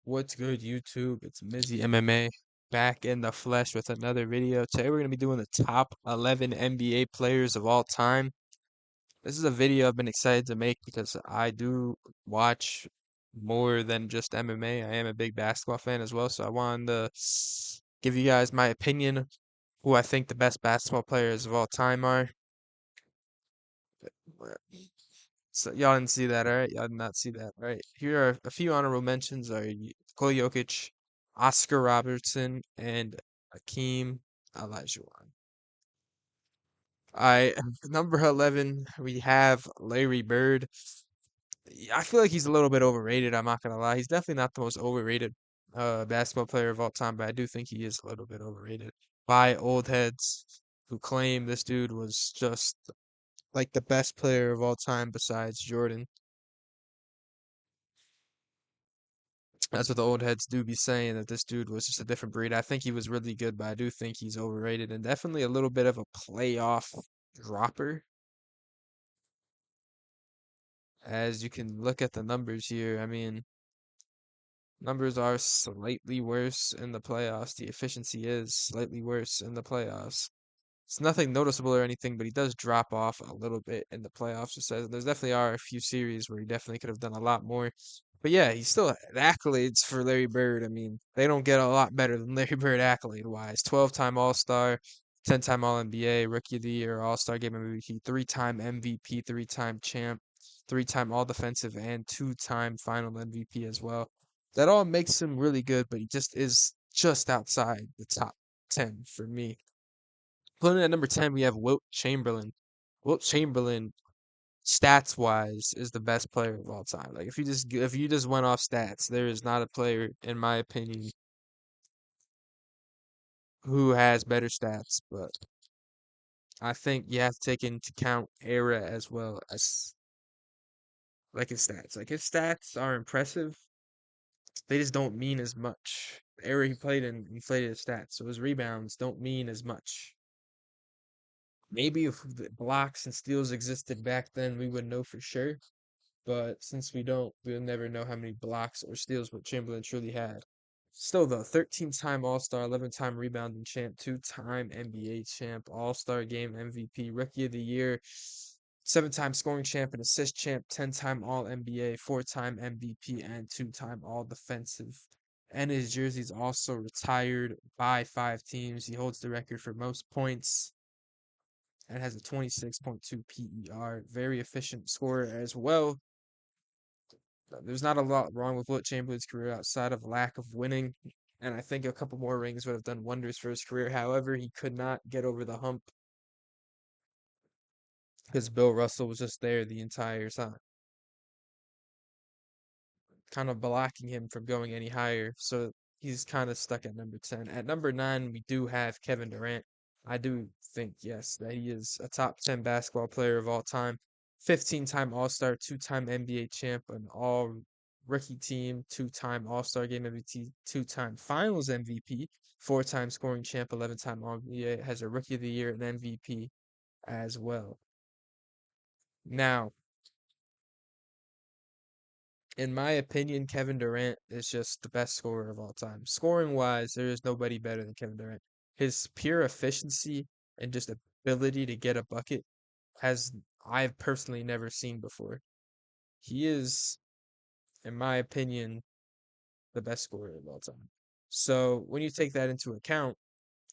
What's good, YouTube? It's Mizzy MMA back in the flesh with another video. Today we're going to be doing the top 11 NBA players of all time. This is a video I've been excited to make because I do watch more than just MMA. I am a big basketball fan as well, so I wanted to give you guys my opinion who I think the best basketball players of all time are. So y'all didn't see that, all right? Y'all did not see that, all right? Here are a few honorable mentions: are Nikola Jokic, Oscar Robertson, and Hakeem Olajuwon. I Number 11, we have Larry Bird. I feel like he's a little bit overrated. I'm not gonna lie. He's definitely not the most overrated basketball player of all time, but I do think he is a little bit overrated by old heads who claim this dude was just like the best player of all time besides Jordan. That's what the old heads do be saying, that this dude was just a different breed. I think he was really good, but I do think he's overrated and definitely a little bit of a playoff dropper. As you can look at the numbers here, I mean, numbers are slightly worse in the playoffs. The efficiency is slightly worse in the playoffs. It's nothing noticeable or anything, but he does drop off a little bit in the playoffs. It says there's definitely are a few series where he definitely could have done a lot more. But yeah, he still had accolades for Larry Bird. I mean, they don't get a lot better than Larry Bird accolade wise. 12-time All-Star, 10-time All-NBA, Rookie of the Year, All-Star Game MVP, 3-time MVP, 3-time champ, 3-time All-Defensive, and 2-time Final MVP as well. That all makes him really good, but he just is just outside the top 10 for me. Putting at number 10, we have Wilt Chamberlain. Wilt Chamberlain, stats wise, is the best player of all time. Like if you just went off stats, there is not a player, in my opinion, who has better stats. But I think you have to take into account era as well as like his stats. Like his stats are impressive. They just don't mean as much. The era he played in inflated his stats, so his rebounds don't mean as much. Maybe if the blocks and steals existed back then, we would know for sure. But since we don't, we'll never know how many blocks or steals what Chamberlain truly had. Still though, 13-time All-Star, 11-time rebounding champ, 2-time NBA champ, All-Star Game MVP, Rookie of the Year, 7-time scoring champ and assist champ, 10-time All-NBA, 4-time MVP, and 2-time All-Defensive. And his jersey's also retired by 5 teams. He holds the record for most points and has a 26.2 PER. Very efficient scorer as well. There's not a lot wrong with Wilt Chamberlain's career outside of lack of winning, and I think a couple more rings would have done wonders for his career. However, he could not get over the hump because Bill Russell was just there the entire time, kind of blocking him from going any higher. So he's kind of stuck at number 10. At number 9, we do have Kevin Durant. I do think, yes, that he is a top 10 basketball player of all time. 15-time All-Star, 2-time NBA champ, an all rookie team, 2-time All-Star game MVP, 2-time Finals MVP, 4-time scoring champ, 11-time All-NBA, has a Rookie of the Year and MVP as well. Now, in my opinion, Kevin Durant is just the best scorer of all time. Scoring wise, there is nobody better than Kevin Durant. His pure efficiency and just ability to get a bucket has I've personally never seen before. He is, in my opinion, the best scorer of all time. So when you take that into account,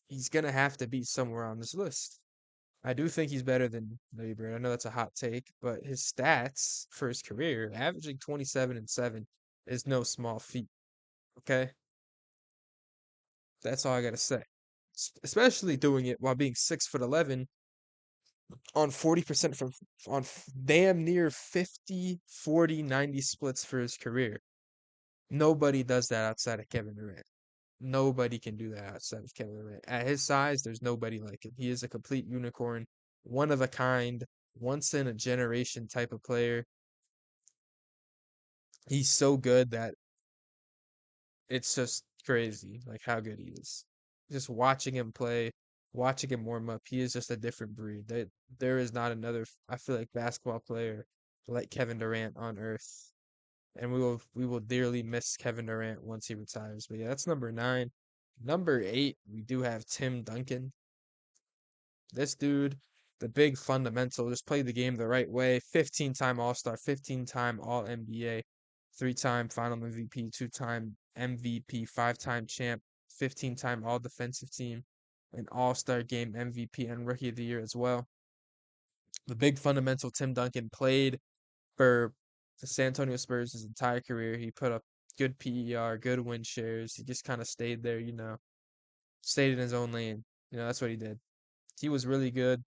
he's gonna have to be somewhere on this list. I do think he's better than Larry Bird. I know that's a hot take, but his stats for his career, averaging 27 and 7, is no small feat. Okay, that's all I gotta say. Especially doing it while being 6'11" on 40% from damn near 50, 40, 90 splits for his career. Nobody does that outside of Kevin Durant. Nobody can do that outside of Kevin Durant. At his size, there's nobody like him. He is a complete unicorn, one of a kind, once in a generation type of player. He's so good that it's just crazy, like how good he is. Just watching him play, watching him warm up, he is just a different breed. There is not another, I feel like, basketball player like Kevin Durant on earth. and we will dearly miss Kevin Durant once he retires. But yeah, that's number 9. Number 8, we do have Tim Duncan. This dude, the big fundamental, just played the game the right way. 15-time All-Star, 15-time All-NBA, 3-time Final MVP, 2-time MVP, 5-time champ, 15-time All-Defensive Team, an All-Star Game MVP and Rookie of the Year as well. The big fundamental, Tim Duncan played for the San Antonio Spurs his entire career. He put up good PER, good win shares. He just kind of stayed there, stayed in his own lane. That's what he did. He was really good,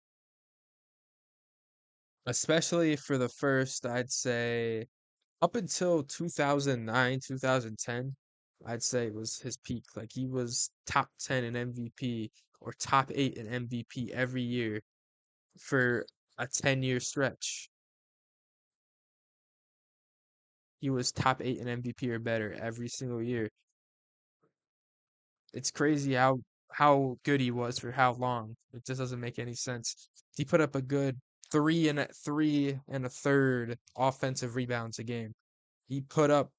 especially for the first, I'd say, up until 2009, 2010, I'd say was his peak. Like he was top 10 in MVP or top 8 in MVP every year for a 10-year stretch. He was top 8 in MVP or better every single year. It's crazy how good he was for how long. It just doesn't make any sense. He put up a good three and a third offensive rebounds a game. He put up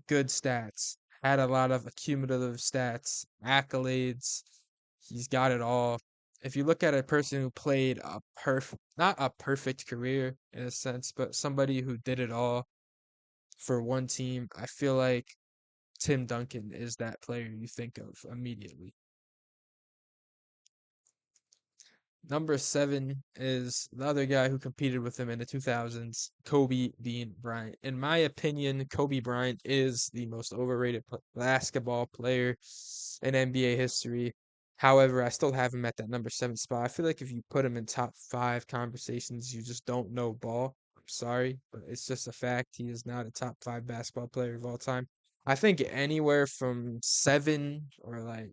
good stats, had a lot of accumulative stats, accolades. He's got it all. If you look at a person who played not a perfect career in a sense, but somebody who did it all for one team, I feel like Tim Duncan is that player you think of immediately. Number 7 is the other guy who competed with him in the 2000s, Kobe Bean Bryant. In my opinion, Kobe Bryant is the most overrated basketball player in NBA history. However, I still have him at that number 7 spot. I feel like if you put him in top 5 conversations, you just don't know ball. I'm sorry, but it's just a fact. He is not a top 5 basketball player of all time. I think anywhere from 7 or like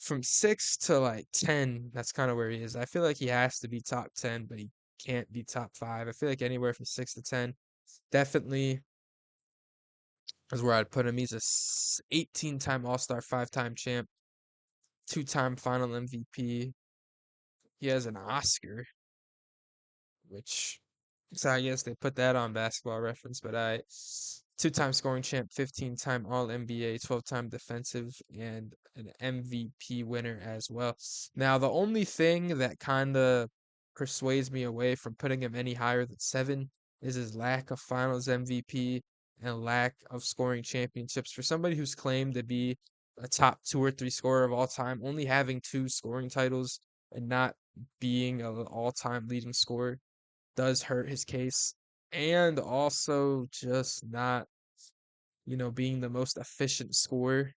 from 6 to like 10, that's kind of where he is. I feel like he has to be top 10, but he can't be top 5. I feel like anywhere from 6 to 10 definitely is where I'd put him. He's a 18-time All-Star, 5-time champ, 2-time Final MVP. He has an Oscar, which so I guess they put that on Basketball Reference, but 2-time scoring champ, 15-time All NBA, 12-time defensive, and an MVP winner as well. Now, the only thing that kind of persuades me away from putting him any higher than 7 is his lack of Finals MVP and lack of scoring championships. For somebody who's claimed to be a top 2 or 3 scorer of all time, only having 2 scoring titles and not being an all-time leading scorer does hurt his case. And also just not, being the most efficient scorer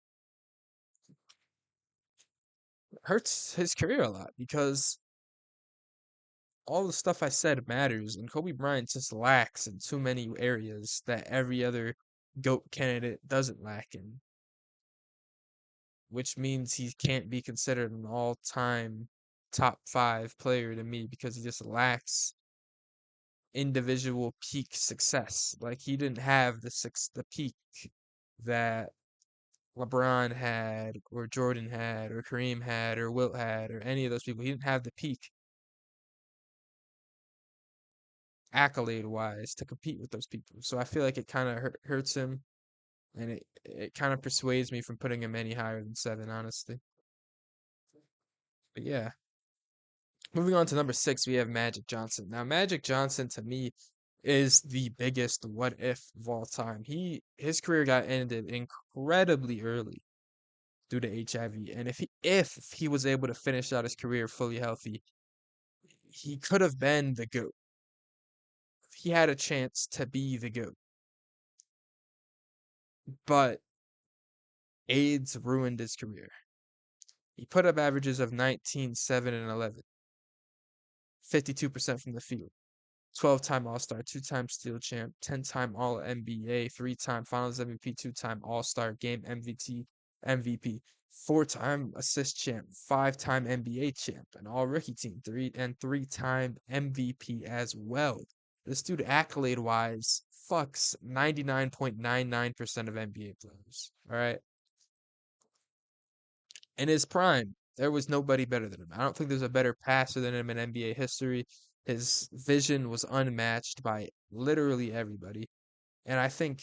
hurts his career a lot because all the stuff I said matters, and Kobe Bryant just lacks in too many areas that every other GOAT candidate doesn't lack in, which means he can't be considered an all-time top 5 player to me because he just lacks individual peak success. Like he didn't have the peak that LeBron had, or Jordan had, or Kareem had, or Wilt had, or any of those people. He didn't have the peak accolade wise to compete with those people. So I feel like it kind of hurts him, and it kind of persuades me from putting him any higher than 7, honestly. But yeah, moving on to number 6, we have Magic Johnson. Now, Magic Johnson to me is the biggest what if of all time. His career got ended incredibly early due to HIV, and if he was able to finish out his career fully healthy, he could have been the GOAT. He had a chance to be the GOAT. But AIDS ruined his career. He put up averages of 19, 7, and 11, 52% from the field. 12-time All-Star, 2-time Steel Champ, 10-time All-NBA, 3-time Finals MVP, 2-time All-Star Game MVP, 4-time Assist Champ, 5-time NBA Champ, an All-Rookie Team, 3-time MVP as well. This dude, accolade-wise, fucks 99.99% of NBA players. All right. In his prime, there was nobody better than him. I don't think there's a better passer than him in NBA history. His vision was unmatched by literally everybody. And I think,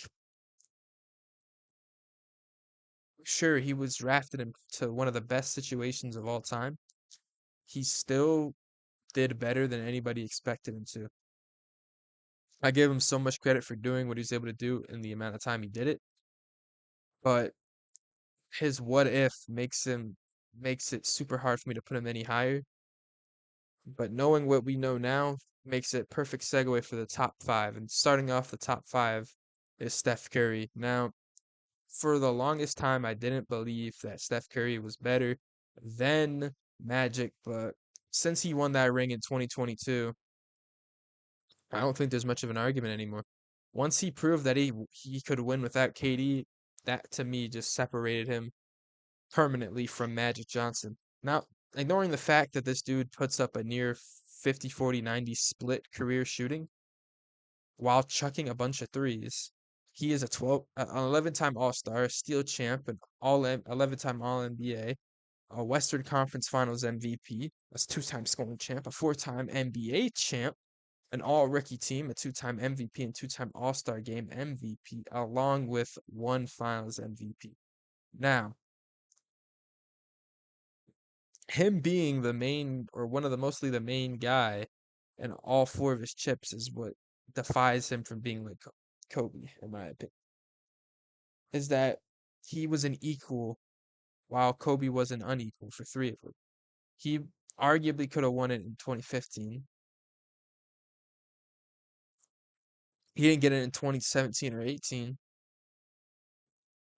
sure, he was drafted into one of the best situations of all time. He still did better than anybody expected him to. I give him so much credit for doing what he was able to do in the amount of time he did it, but his what if makes it super hard for me to put him any higher. But knowing what we know now makes it perfect segue for the top five. And starting off the top five is Steph Curry. Now, for the longest time, I didn't believe that Steph Curry was better than Magic, but since he won that ring in 2022, I don't think there's much of an argument anymore. Once he proved that he could win without KD, that to me just separated him permanently from Magic Johnson. Now, ignoring the fact that this dude puts up a near 50 40 90 split career shooting while chucking a bunch of threes, he is an 11-time All-Star, steal champ, an 11-time All-NBA, a Western Conference Finals MVP, a two-time scoring champ, a four-time NBA champ, an all-rookie team, a two-time MVP, and two-time All-Star Game MVP, along with one Finals MVP. Now, him being the main or one of the mostly the main guy in all four of his chips is what defies him from being like Kobe, in my opinion. Is that he was an equal while Kobe was an unequal for three of them. He arguably could have won it in 2015. He didn't get it in 2017 or 18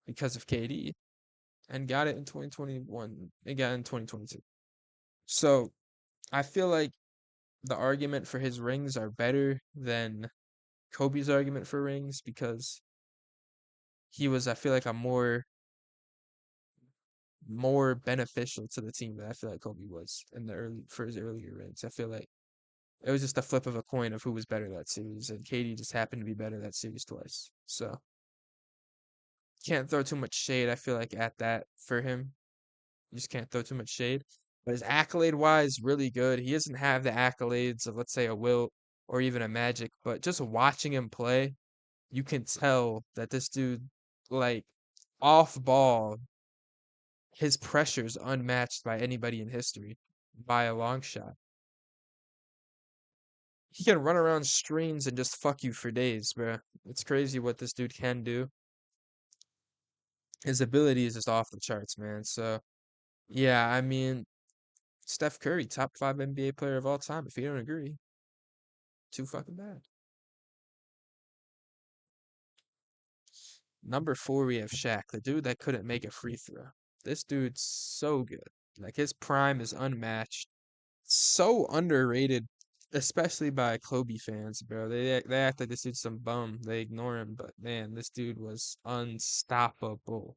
because of KD, and got it in 2021 and got it in 2022. So I feel like the argument for his rings are better than Kobe's argument for rings because he was, I feel like, a more beneficial to the team than I feel like Kobe was in the early for his earlier rings. I feel like it was just a flip of a coin of who was better that series, and KD just happened to be better that series twice. So can't throw too much shade. I feel like at that for him, you just can't throw too much shade. But his accolade wise, really good. He doesn't have the accolades of let's say a Wilt or even a Magic, but just watching him play, you can tell that this dude, like, off ball, his pressure is unmatched by anybody in history by a long shot. He can run around screens and just fuck you for days, bro. It's crazy what this dude can do. His ability is just off the charts, man. So, yeah, I mean, Steph Curry, top five NBA player of all time. If you don't agree, too fucking bad. Number four, we have Shaq, the dude that couldn't make a free throw. This dude's so good. Like, his prime is unmatched. So underrated, especially by Kobe fans, bro. They act like this dude's some bum. They ignore him, but man, this dude was unstoppable.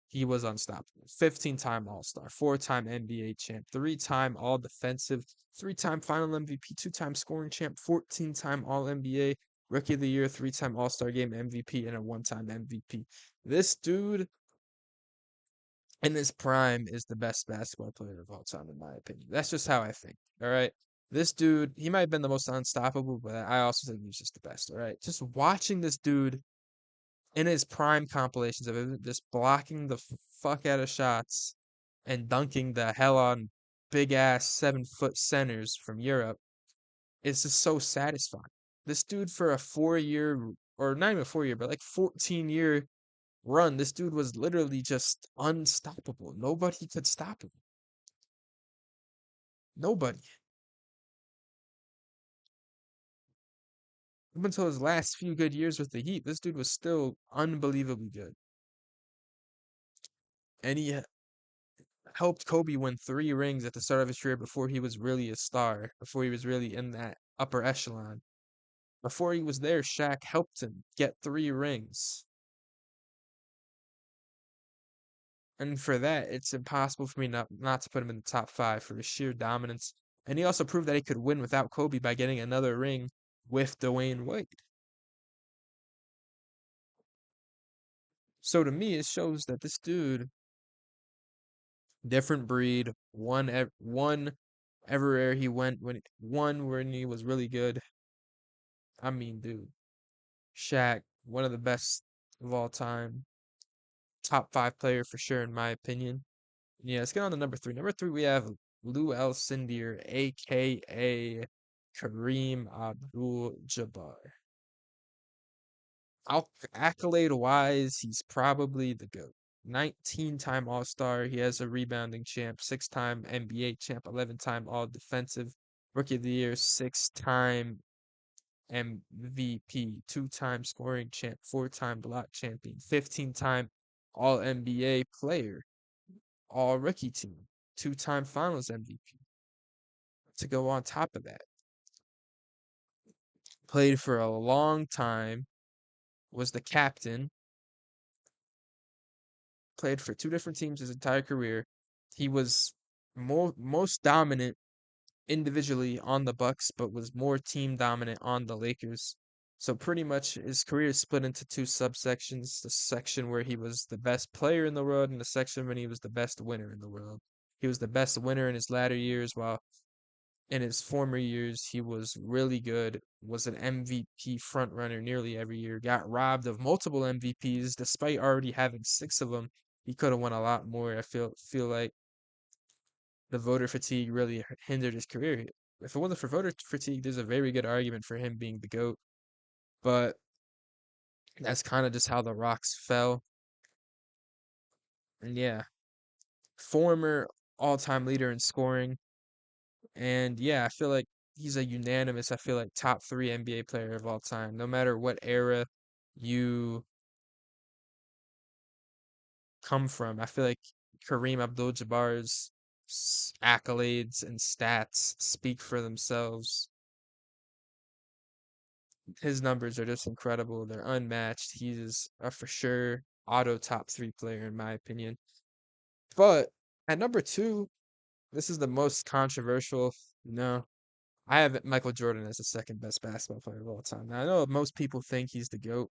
He was unstoppable. 15-time All-Star, four-time NBA champ, three-time All-Defensive, three-time Final MVP, two-time scoring champ, 14-time All-NBA, Rookie of the Year, three-time All-Star Game MVP, and a one-time MVP. This dude in his prime is the best basketball player of all time, in my opinion. That's just how I think. All right. This dude, he might have been the most unstoppable, but I also think he's just the best. All right. Just watching this dude in his prime compilations of him just blocking the fuck out of shots and dunking the hell on big ass 7 foot centers from Europe is just so satisfying. This dude for a 4 year, or not even 4 year, but like 14-year run, this dude was literally just unstoppable. Nobody could stop him. Nobody. Up until his last few good years with the Heat, this dude was still unbelievably good. And he helped Kobe win 3 rings at the start of his career before he was really a star, before he was really in that upper echelon. Before he was there, Shaq helped him get 3 rings. And for that, it's impossible for me not to put him in the top five for his sheer dominance. And he also proved that he could win without Kobe by getting another ring with Dwayne Wade. So to me, it shows that this dude, different breed, one everywhere he went when one when he was really good. I mean, dude, Shaq, one of the best of all time. Top five player for sure, in my opinion. Yeah, let's get on to number three. Number three, we have Lou Alcindor, aka Kareem Abdul-Jabbar. Accolade wise, he's probably the GOAT. 19-time All-Star. He has a rebounding champ, 6-time NBA champ, 11-time All Defensive Rookie of the Year, 6-time MVP, 2-time scoring champ, 4-time block champion, 15-time All NBA player, All Rookie team, 2-time Finals MVP. To go on top of that, played for a long time, was the captain, played for two different teams his entire career. He was most dominant individually on the Bucks, but was more team dominant on the Lakers. So pretty much his career is split into two subsections: the section where he was the best player in the world, and the section when he was the best winner in the world. He was the best winner in his latter years, while in his former years he was really good, was an MVP frontrunner nearly every year, got robbed of multiple MVPs despite already having six of them. He could have won a lot more. I feel like the voter fatigue really hindered his career. If it wasn't for voter fatigue, there's a very good argument for him being the GOAT. But that's kind of just how the rocks fell. And yeah, former all-time leader in scoring. And yeah, I feel like he's a unanimous, I feel like top three NBA player of all time. No matter what era you come from, I feel like Kareem Abdul-Jabbar's accolades and stats speak for themselves. His numbers are just incredible. They're unmatched. He's a for sure auto top three player in my opinion. But at number two, this is the most controversial. No, I have Michael Jordan as the second best basketball player of all time. Now I know most people think he's the GOAT.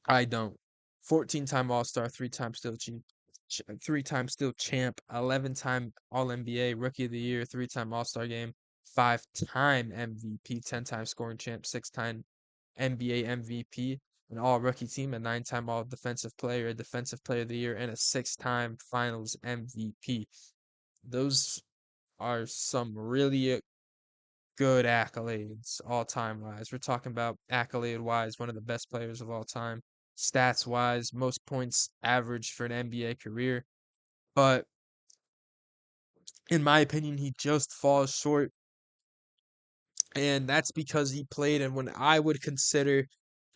I don't. 14-time All-Star, three-time still champ, 11-time All-NBA, Rookie of the Year, three-time All-Star game, five-time MVP, 10-time scoring champ, six-time NBA MVP, an All-Rookie team, a nine-time All-Defensive Player, a Defensive Player of the Year, and a six-time Finals MVP. Those are some really good accolades all time wise. We're talking about accolade wise, one of the best players of all time, stats wise, most points average for an NBA career. But in my opinion, he just falls short. And that's because he played in when I would consider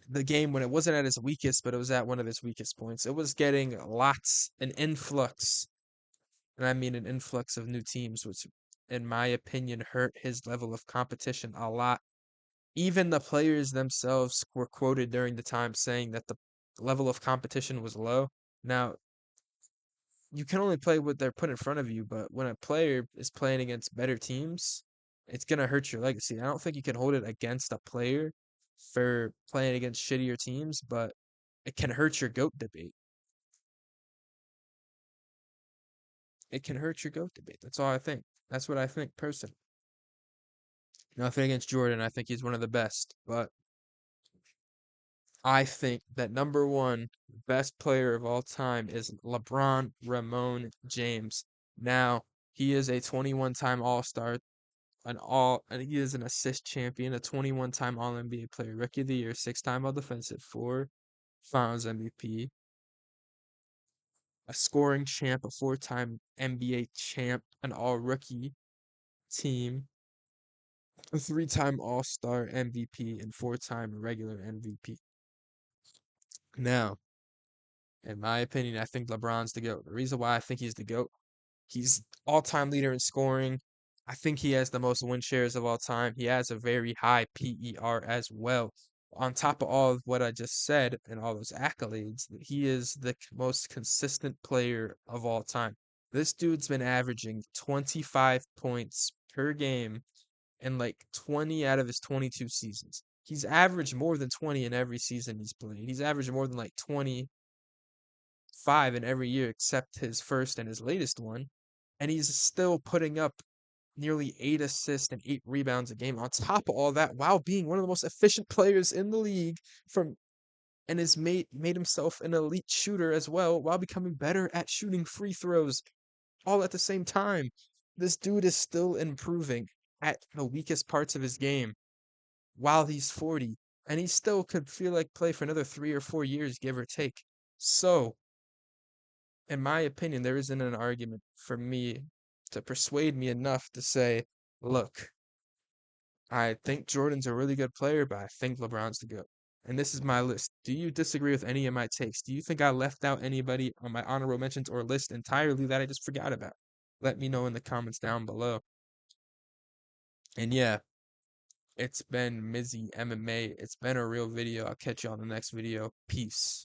the game when it wasn't at its weakest, but it was at one of its weakest points. It was getting an influx, and I mean an influx of new teams, which in my opinion hurt his level of competition a lot. Even the players themselves were quoted during the time saying that the level of competition was low. Now, you can only play what they're put in front of you, but when a player is playing against better teams, it's gonna hurt your legacy. I don't think you can hold it against a player for playing against shittier teams, but it can hurt your GOAT debate. It can hurt your GOAT debate. That's all I think. That's what I think personally. Nothing against Jordan. I think he's one of the best, but I think that number one best player of all time is LeBron Ramon James. Now, he is a 21-time All-Star, and he is an assist champion, a 21-time All-NBA player, Rookie of the Year, six-time All-Defensive, four Finals MVP, a scoring champ, a four-time NBA champ, an All-Rookie team, a three-time All-Star MVP, and four-time regular MVP. Now, in my opinion, I think LeBron's the GOAT. The reason why I think he's the GOAT, he's all-time leader in scoring. I think he has the most win shares of all time. He has a very high PER as well. On top of all of what I just said and all those accolades, he is the most consistent player of all time. This dude's been averaging 25 points per game in like 20 out of his 22 seasons. He's averaged more than 20 in every season he's played. He's averaged more than like 25 in every year except his first and his latest one. And he's still putting up nearly 8 assists and 8 rebounds a game on top of all that while being one of the most efficient players in the league from and has made himself an elite shooter as well while becoming better at shooting free throws all at the same time. This dude is still improving at the weakest parts of his game while he's 40, and he still could feel like play for another 3 or 4 years, give or take. So, in my opinion, there isn't an argument for me to persuade me enough to say, look, I think Jordan's a really good player, but I think LeBron's the GOAT. And this is my list. Do you disagree with any of my takes? Do you think I left out anybody on my honorable mentions or list entirely that I just forgot about? Let me know in the comments down below. And yeah, it's been Mizzy MMA. It's been a real video. I'll catch you on the next video. Peace.